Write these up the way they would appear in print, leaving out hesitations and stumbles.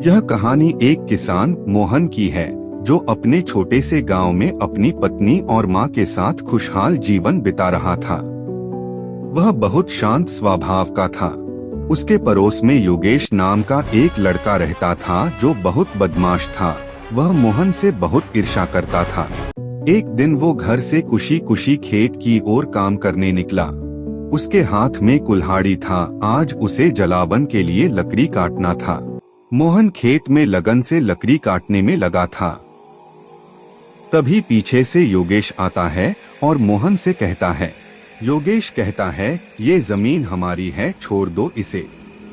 यह कहानी एक किसान मोहन की है जो अपने छोटे से गांव में अपनी पत्नी और मां के साथ खुशहाल जीवन बिता रहा था। वह बहुत शांत स्वभाव का था। उसके पड़ोस में योगेश नाम का एक लड़का रहता था जो बहुत बदमाश था। वह मोहन से बहुत ईर्ष्या करता था। एक दिन वो घर से खुशी खुशी खेत की ओर काम करने निकला। उसके हाथ में कुल्हाड़ी था। आज उसे जलावन के लिए लकड़ी काटना था। मोहन खेत में लगन से लकड़ी काटने में लगा था। तभी पीछे से योगेश आता है और मोहन से कहता है। योगेश कहता है, ये जमीन हमारी है, छोड़ दो इसे।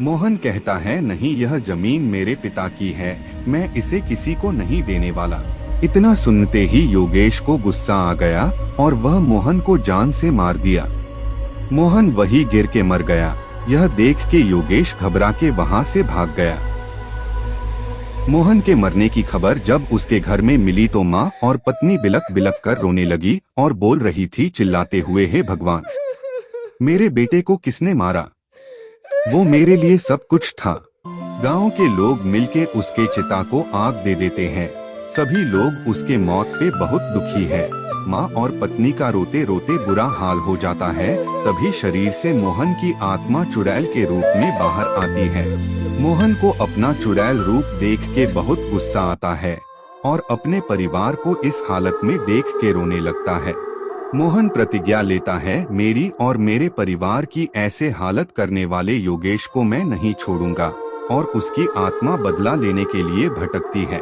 मोहन कहता है, नहीं, यह जमीन मेरे पिता की है, मैं इसे किसी को नहीं देने वाला। इतना सुनते ही योगेश को गुस्सा आ गया और वह मोहन को जान से मार दिया। मोहन वहीं गिर के मर गया। यह देख के योगेश घबरा के वहां से भाग गया। मोहन के मरने की खबर जब उसके घर में मिली तो माँ और पत्नी बिलक बिलक कर रोने लगी और बोल रही थी चिल्लाते हुए, हे भगवान, मेरे बेटे को किसने मारा? वो मेरे लिए सब कुछ था। गांव के लोग मिलके उसके चिता को आग दे देते हैं। सभी लोग उसके मौत पे बहुत दुखी है। माँ और पत्नी का रोते रोते बुरा हाल हो जाता है। तभी शरीर से मोहन की आत्मा चुड़ैल के रूप में बाहर आती है। मोहन को अपना चुड़ैल रूप देख के बहुत गुस्सा आता है और अपने परिवार को इस हालत में देख के रोने लगता है। मोहन प्रतिज्ञा लेता है, मेरी और मेरे परिवार की ऐसे हालत करने वाले योगेश को मैं नहीं छोड़ूंगा। और उसकी आत्मा बदला लेने के लिए भटकती है।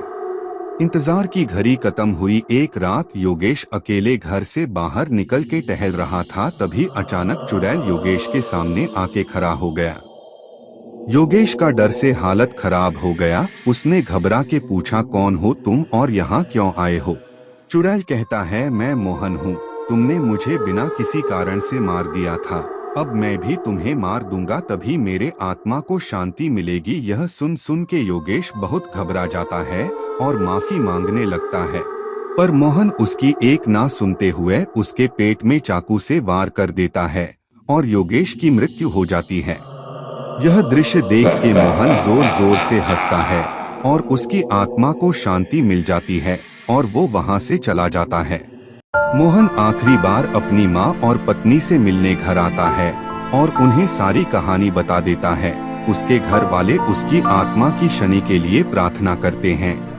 इंतजार की घड़ी खत्म हुई। एक रात योगेश अकेले घर से बाहर निकल के टहल रहा था। तभी अचानक चुड़ैल योगेश के सामने आके खड़ा हो गया। योगेश का डर से हालत खराब हो गया। उसने घबरा के पूछा, कौन हो तुम और यहाँ क्यों आए हो? चुड़ैल कहता है, मैं मोहन हूँ। तुमने मुझे बिना किसी कारण से मार दिया था। अब मैं भी तुम्हें मार दूंगा, तभी मेरे आत्मा को शांति मिलेगी। यह सुन के योगेश बहुत घबरा जाता है और माफी मांगने लगता है। पर मोहन उसकी एक ना सुनते हुए उसके पेट में चाकू से वार कर देता है और योगेश की मृत्यु हो जाती है। यह दृश्य देख के मोहन जोर जोर से हंसता है और उसकी आत्मा को शांति मिल जाती है और वो वहां से चला जाता है। मोहन आखिरी बार अपनी माँ और पत्नी से मिलने घर आता है और उन्हें सारी कहानी बता देता है। उसके घर वाले उसकी आत्मा की शनि के लिए प्रार्थना करते हैं।